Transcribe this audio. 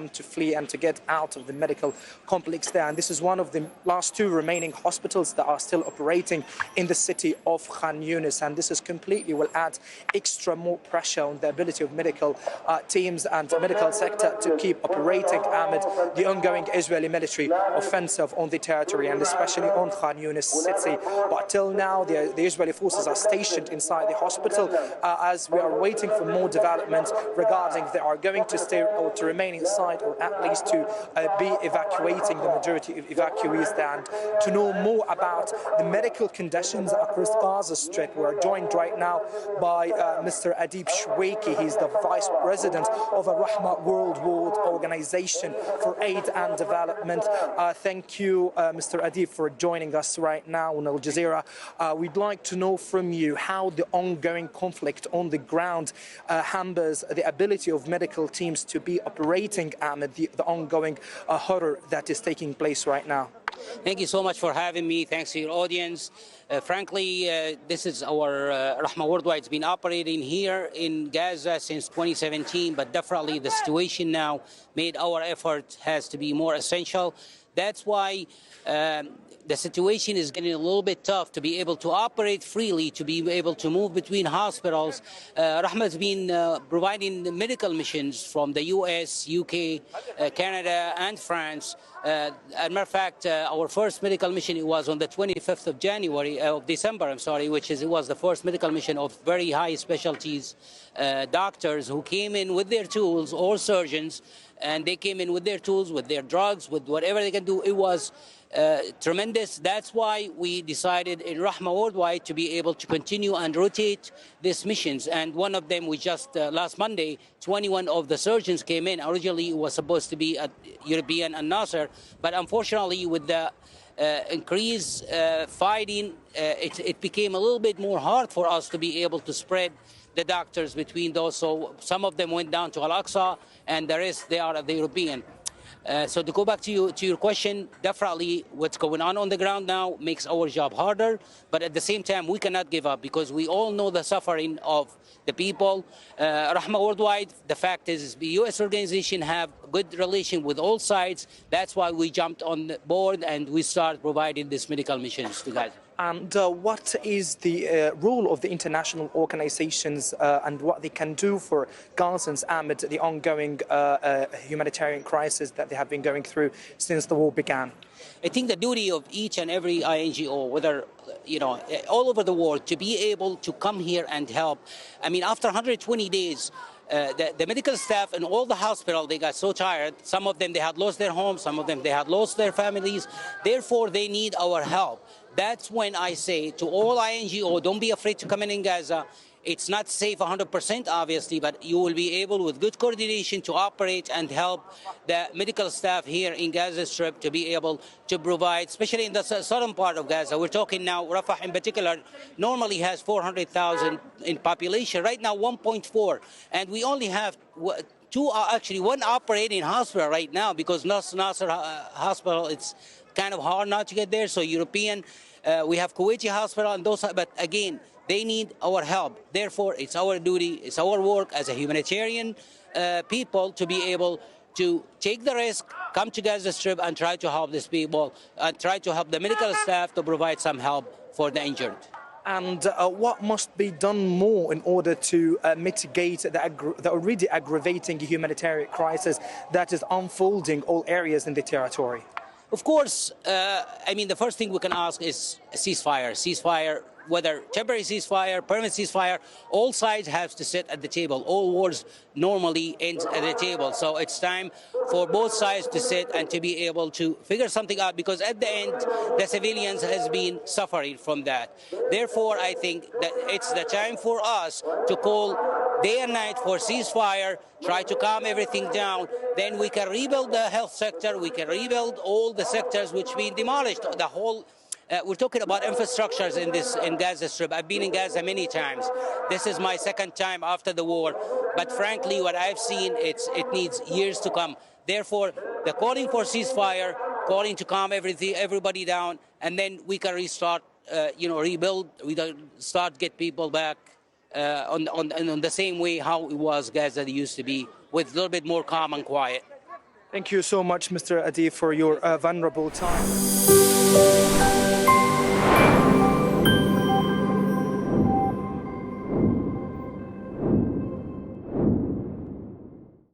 them to flee and to get out of the medical complex there. And this is one of the last two remaining hospitals that are still operating in the city of Khan Yunis. And this is completely will add extra more pressure on the ability of medical teams and medical sector to keep operating amid the ongoing Israeli military offensive on the territory, and especially on Khan Yunis city. But till now, the Israeli forces are stationed inside the hospital as we are waiting for more development regarding they are going to stay or to remain inside, or at least to be evacuating the majority of evacuees there. And to know more about the medical conditions across Gaza Strip, we are joined right now by Mr.Adib Chouiki. He's the Vice President of a Rahma World Organization for Aid and Development. Thank you, Mr. Adib, for joining us right now on Al Jazeera. We'd like to know from you how the ongoing conflict on the ground hampers the ability of medical teams to be operating amid the ongoing horror that is taking place right now. Thank you so much for having me. Thanks to your audience. Frankly, this is our Rahma Worldwide. It's been operating here in Gaza since 2017, but definitely the situation now made our effort has to be more essential. That's why the situation is getting a little bit tough to be able to operate freely, to be able to move between hospitals. Rahma has been providing medical missions from the US, UK, Canada, and France. As a matter of fact, our first medical mission was on the 25th of December, which was the first medical mission of very high specialties doctors who came in with their tools, or surgeons, and they came in with their tools, with their drugs, with whatever they can do. It was tremendous. That's why we decided in Rahma Worldwide to be able to continue and rotate these missions. And one of them, we just last Monday, 21 of the surgeons came in. Originally, it was supposed to be at European and Nasser, but unfortunately, with the increased fighting, it became a little bit more hard for us to be able to spread the doctors between those. So some of them went down to Al-Aqsa, and the rest, they are at the European. So to go back to your question, definitely what's going on the ground now makes our job harder, but at the same time, we cannot give up because we all know the suffering of the people. Rahma Worldwide, the fact is the U.S. organization have good relation with all sides. That's why we jumped on board and we started providing these medical missions to Gaza. And what is the role of the international organizations and what they can do for Gazans amid the ongoing humanitarian crisis that they have been going through since the war began? I think the duty of each and every INGO, whether, all over the world, to be able to come here and help. I mean, after 120 days, the medical staff in all the hospitals, they got so tired. Some of them, they had lost their homes. Some of them, they had lost their families. Therefore, they need our help. That's when I say to all INGO, don't be afraid to come in Gaza. It's not safe 100%, obviously, but you will be able, with good coordination, to operate and help the medical staff here in Gaza Strip to be able to provide, especially in the southern part of Gaza. We're talking now, Rafah in particular, normally has 400,000 in population. Right now, 1.4. And we only have one operating hospital right now because Nasser Hospital, it's kind of hard not to get there. So European, we have Kuwaiti Hospital and those, but again, they need our help. Therefore, it's our duty, it's our work as a humanitarian people to be able to take the risk, come to Gaza Strip and try to help these people and try to help the medical staff to provide some help for the injured. And what must be done more in order to mitigate the already aggravating humanitarian crisis that is unfolding all areas in the territory? Of course, I mean, the first thing we can ask is a ceasefire. Ceasefire, whether temporary ceasefire, permanent ceasefire, all sides have to sit at the table. All wars normally end at the table. So it's time for both sides to sit and to be able to figure something out, because at the end, the civilians has been suffering from that. Therefore, I think that it's the time for us to call day and night for ceasefire, try to calm everything down. Then we can rebuild the health sector. We can rebuild all the sectors which been demolished. The whole we're talking about infrastructures in Gaza Strip. I've been in Gaza many times. This is my second time after the war. But frankly, what I've seen, it needs years to come. Therefore, the calling for ceasefire, calling to calm everybody down, and then we can restart, rebuild. We can start get people back on the same way how it was Gaza used to be, with a little bit more calm and quiet. Thank you so much, Mr. Adib, for your vulnerable time.